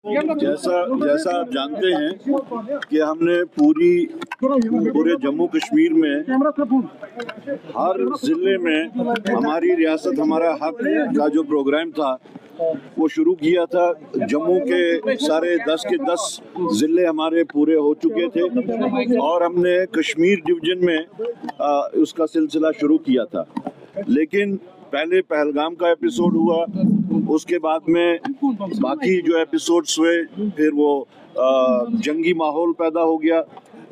जैसा आप जानते हैं कि हमने पूरे जम्मू कश्मीर में हर जिले में हमारी रियासत हमारा हक का जो प्रोग्राम था वो शुरू किया था। जम्मू के सारे 10 के 10 ज़िले हमारे पूरे हो चुके थे और हमने कश्मीर डिवीज़न में उसका सिलसिला शुरू किया था। लेकिन पहले पहलगाम का एपिसोड हुआ, उसके बाद में बाकी जो एपिसोड्स हुए, फिर वो जंगी माहौल पैदा हो गया।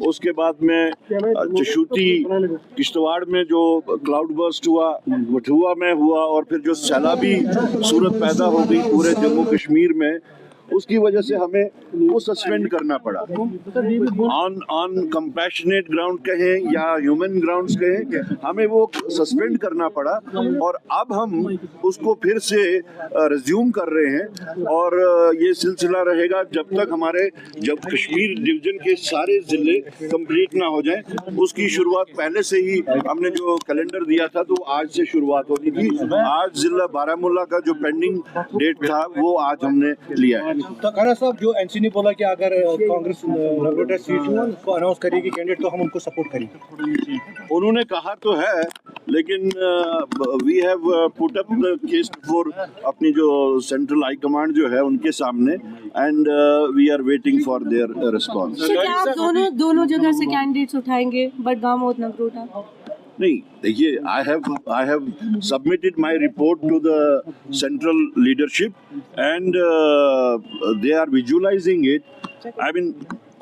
उसके बाद में चशूती किश्तवाड़ में जो क्लाउड बर्स्ट हुआ, कठुआ में हुआ, और फिर जो सैलाबी सूरत पैदा हो गई पूरे जम्मू कश्मीर में, उसकी वजह से हमें वो सस्पेंड करना पड़ा। ऑन कंपैशनेट ग्राउंड कहें या ह्यूमन ग्राउंड्स कहें, हमें वो सस्पेंड करना पड़ा और अब हम उसको फिर से रिज्यूम कर रहे हैं और ये सिलसिला रहेगा जब कश्मीर डिवीजन के सारे ज़िले कंप्लीट ना हो जाएं। उसकी शुरुआत पहले से ही हमने जो कैलेंडर दिया था तो आज से शुरुआत होनी थी। आज जिला बारामूला का जो पेंडिंग डेट था वो आज हमने लिया है। तो खरा साहब, जो एनसी ने बोला कि अगर कांग्रेस नगरोटा सीट को अनाउंस करेगी कैंडिडेट तो हम उनको सपोर्ट करेंगे। उन्होंने कहा तो है, लेकिन we have put up the case before अपनी जो सेंट्रल हाई कमांड जो है उनके सामने, and we are waiting for their response. क्या आप दोनों जगह से कैंडिडेट्स उठाएंगे, बडगाम और नगरोटा? नहीं, देखिए, I have submitted my report to the central leadership and they are visualising it. I mean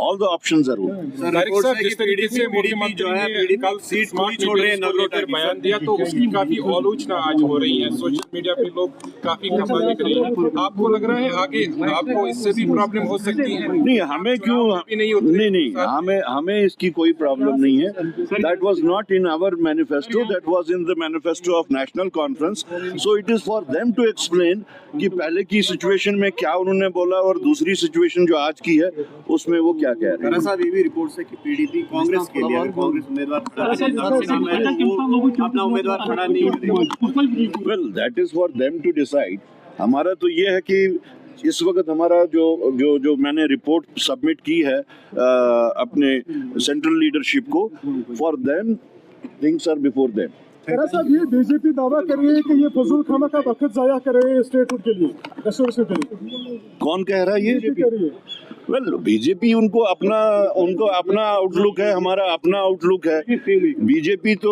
all the options are open. जिस तरीके से मुख्यमंत्री जो है मेडिकल सीट को छोड़ रहे हैं नगरोटा बयान दिया, तो उसकी काफी आलोचना आज हो रही है। सोशल मीडिया पे लोग काफी खफा दिख रहे हैं। आपको लग रहा है आगे आपको इससे भी प्रॉब्लम हो सकती है? नहीं, हमें क्यों नहीं, हमें इसकी कोई प्रॉब्लम नहीं है। That was not in our manifesto, that was in the manifesto of National Conference. So it is for them to explain कि पहले की सिचुएशन में क्या उन्होंने बोला और दूसरी सिचुएशन जो आज की है उसमें वो क्या कह रहे हैं। साहब, ये भी रिपोर्ट है कि पीडीपी कांग्रेस के लिए कांग्रेस उम्मीदवार अपना उम्मीदवार खड़ा नहीं करेगी। Well, that is for them to decide. हमारा तो ये है कि इस वक्त हमारा जो मैंने रिपोर्ट सबमिट की है अपने सेंट्रल लीडरशिप को, for them things are before them. साहब, ये बीजेपी दावा कर रही है कि ये फजूल खाना का वक्त जाया कर रहे हैं स्टेटहुड के लिए, रिसोर्स के लिए। कौन कह रहा है ये? कह रही है। वेल, बीजेपी उनको अपना आउटलुक है, हमारा अपना आउटलुक है। बीजेपी तो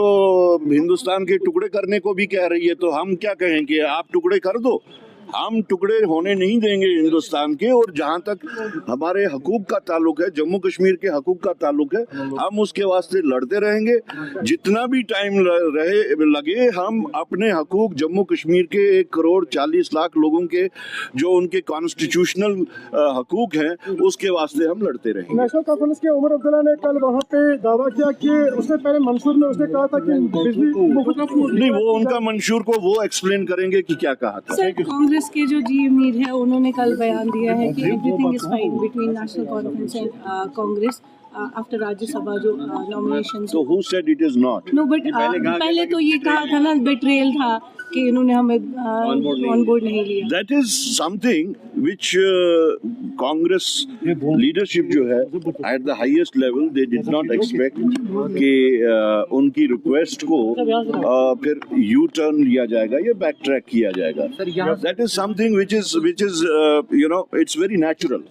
हिंदुस्तान के टुकड़े करने को भी कह रही है, तो हम क्या कहें कि आप टुकड़े कर दो? हम टुकड़े होने नहीं देंगे हिंदुस्तान के। और जहाँ तक हमारे हकूक का ताल्लुक है, जम्मू कश्मीर के हकूक का ताल्लुक है, हम उसके वास्ते लड़ते रहेंगे। जितना भी टाइम लगे, हम अपने हकूक जम्मू कश्मीर के 1 करोड़ 40 लाख लोगों के जो उनके कॉन्स्टिट्यूशनल हकूक हैं उसके वास्ते हम लड़ते रहेंगे। नेशनल कॉन्फ्रेंस के उमर अब्दुल्ला ने कल वहाँ पे दावा किया कि उसने पहले मंशूर में उसने कहा था कि बिजली नहीं, वो उनका मंशूर को वो एक्सप्लेन करेंगे कि क्या कहा था। कांग्रेस के जो जी मीर है उन्होंने कल बयान दिया है कि everything is fine between National Conference and Congress after Rajya Sabha जो nomination. So who said it is not? No, but पहले तो ये कहा था ना, बेट्रेयल था कि इन्होंने हमें ऑन बोर्ड नहीं लिया। That is something which Congress leadership जो है at the highest level they did not expect कि उनकी रिक्वेस्ट को फिर यू टर्न लिया जाएगा या बैक ट्रैक किया जाएगा। That is something which is it's very natural.